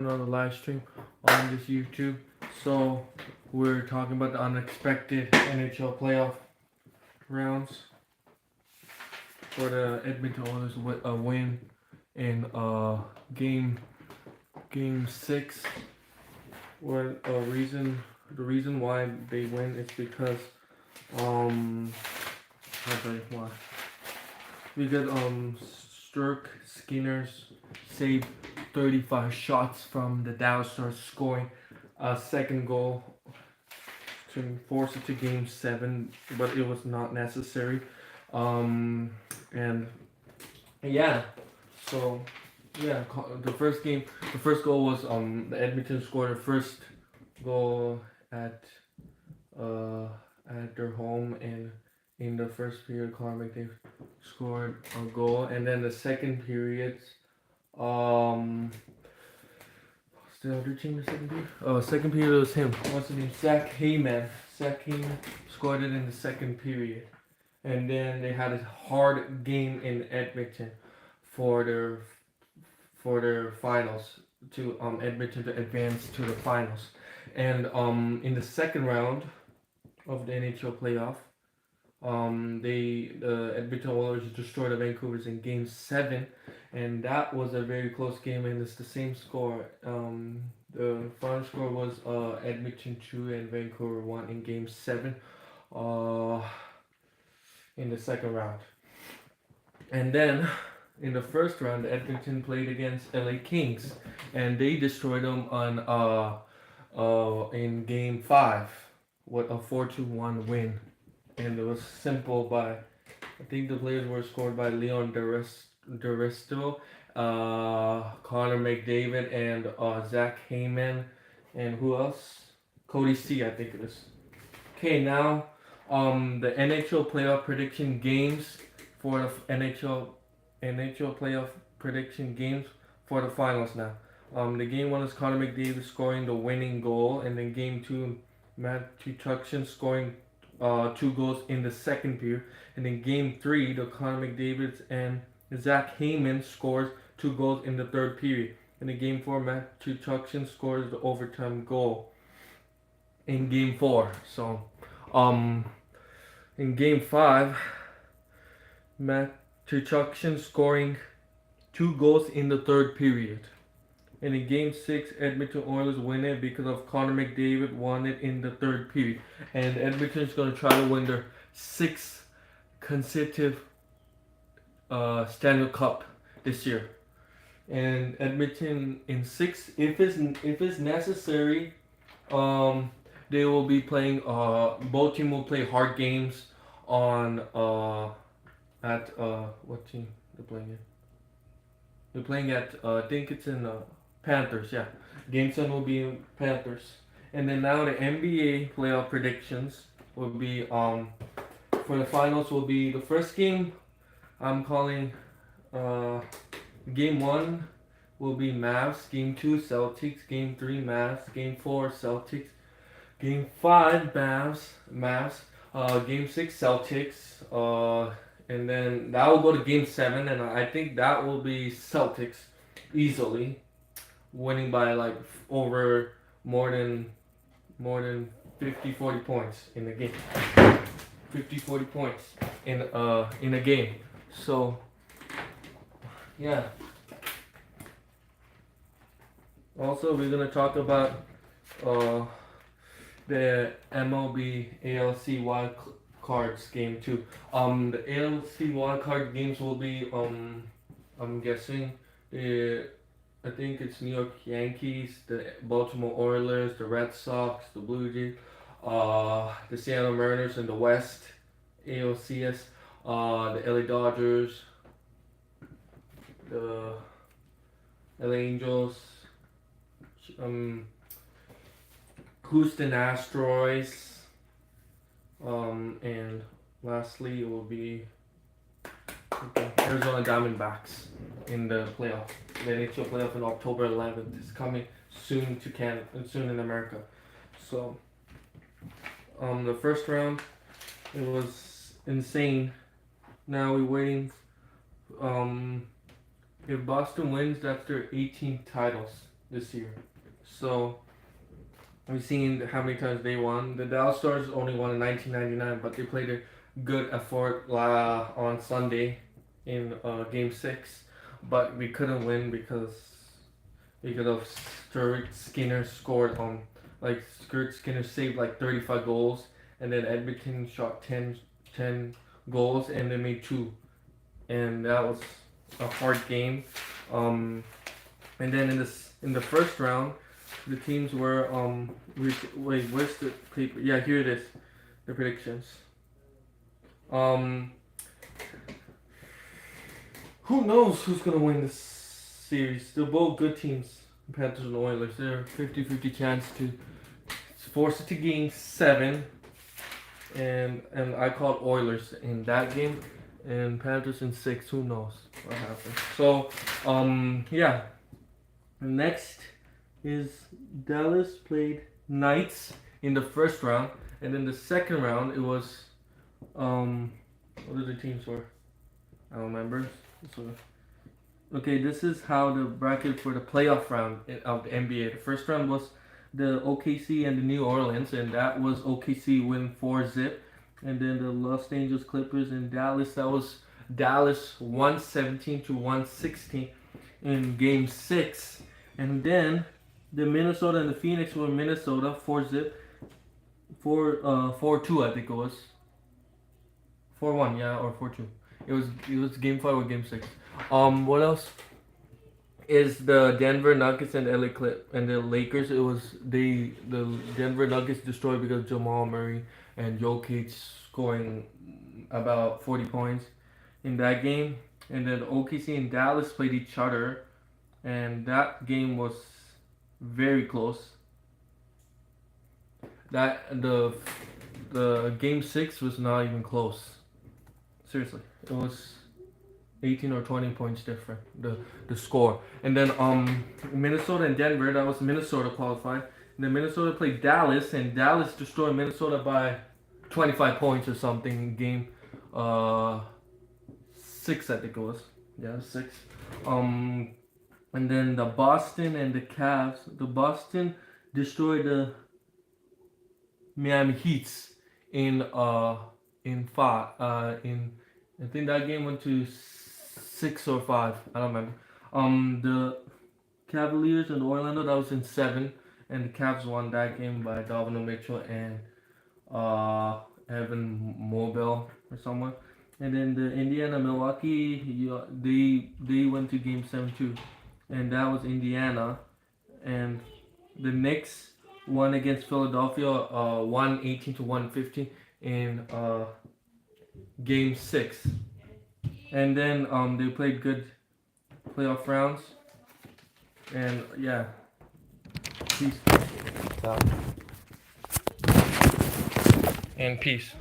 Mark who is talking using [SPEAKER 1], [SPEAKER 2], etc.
[SPEAKER 1] another live stream on this YouTube. So we're talking about the unexpected NHL playoff rounds for the Edmonton Oilers a win in game six. What the reason why they win is because how do I why? Because Sturk Skinners saved 35 shots from the Dallas Stars, scoring a second goal to force it to game seven, but it was not necessary. And yeah, so yeah, the first goal was the Edmonton scored the first goal at uh at their home, and in the first period, Connor McDavid scored a goal, and then the second period, um, what's the other team? The second period? Oh, second period was him. What's his name? Zach Heyman. Zach Heyman scored it in the second period, and then they had a hard game in Edmonton for their finals to Edmonton to advance to the finals, and in the second round of the NHL playoff. The Edmonton Oilers destroyed the Vancouvers in Game 7, and that was a very close game, and it's the same score. The final score was Edmonton 2 and Vancouver 1 in Game 7 uh, in the second round. And then in the first round, Edmonton played against LA Kings, and they destroyed them in Game 5 with a 4-1 win. And it was simple by, I think the players were scored by Leon Deristo, Connor McDavid, and Zach Heyman, and who else? Cody C, I think it is. Okay, now the NHL playoff prediction games for the NHL playoff prediction games for the finals now. The game one is Connor McDavid scoring the winning goal, and then game two, Matthew Tkachuk scoring 2 goals in the second period, and in game 3, the Connor McDavid and Zach Heyman scores 2 goals in the third period. And in game 4, Matthew Tkachuk scores the overtime goal in game 4. So, in game 5, Matthew Tkachuk scoring 2 goals in the third period. And in Game 6, Edmonton Oilers win it because of Connor McDavid won it in the third period. And Edmonton's going to try to win their 6th consecutive Stanley Cup this year. And Edmonton in 6, if it's necessary, they will be playing. Both teams will play hard games on at what team they're playing in? They're playing at I think it's in Panthers, yeah. Game 7 will be in Panthers. And then now the NBA playoff predictions will be for the finals will be the first game I'm calling game 1 will be Mavs, game 2 Celtics, game 3 Mavs, game 4 Celtics, game 5 Mavs, game 6 Celtics, and then that will go to game 7, and I think that will be Celtics easily, winning by like over more than 50-40 points in the game. 50-40 points in a game. So yeah. Also, we're gonna talk about the MLB ALC wild cards game 2. The ALC wild card games will be I'm guessing I think it's New York Yankees, the Baltimore Oilers, the Red Sox, the Blue Jays, the Seattle Mariners in the West, ALCS, the LA Dodgers, the LA Angels, Houston Astros, and lastly it will be Arizona Diamondbacks in the playoff. The NHL playoff in October 11th is coming soon to Canada, soon in America. So, the first round, it was insane. Now we're waiting. If Boston wins, that's their 18th titles this year. So we've seen how many times they won. The Dallas Stars only won in 1999, but they played a good effort on Sunday in Game 6. But we couldn't win because of Stuart Skinner scored like Stuart Skinner saved like 35 goals, and then Edmonton shot 10 goals and they made 2, and that was a hard game. And then in the first round, the teams were wait, where's the paper? Yeah, here it is, the predictions. Who knows who's gonna win this series? They're both good teams, Panthers and Oilers. They're 50-50 chance to force it to Game 7, and I called Oilers in that game, and Panthers in 6. Who knows what happens? So yeah. Next is Dallas played Knights in the first round, and then the second round it was what are the teams were? I don't remember. So, okay, this is how the bracket for the playoff round of the NBA. The first round was the OKC and the New Orleans, and that was OKC win 4-0. And then the Los Angeles Clippers and Dallas, that was Dallas 117-116 in Game 6. And then the Minnesota and the Phoenix were Minnesota 4-0, 4-2 I think it was. 4-1, yeah, or 4-2. It was Game 5 or Game 6. What else? Is the Denver Nuggets and LA Clip and the Lakers. It was the Denver Nuggets destroyed because Jamal Murray and Jokic scoring about 40 points in that game. And then OKC and Dallas played each other, and that game was very close. That the Game 6 was not even close. Seriously, it was 18 or 20 points different, the score. And then Minnesota and Denver, that was Minnesota qualified. And then Minnesota played Dallas, and Dallas destroyed Minnesota by 25 points or something in Game 6, I think it was. Yeah, 6. And then the Boston and the Cavs. The Boston destroyed the Miami Heats in I think that game went to 6 or 5. I don't remember. The Cavaliers and Orlando, that was in 7, and the Cavs won that game by Donovan Mitchell and Evan Mobley or someone. And then the Indiana Milwaukee, they went to Game 7 too, and that was Indiana. And the Knicks won against Philadelphia, 118-115 in Game 6. And then they played good playoff rounds. And yeah. Peace. And peace.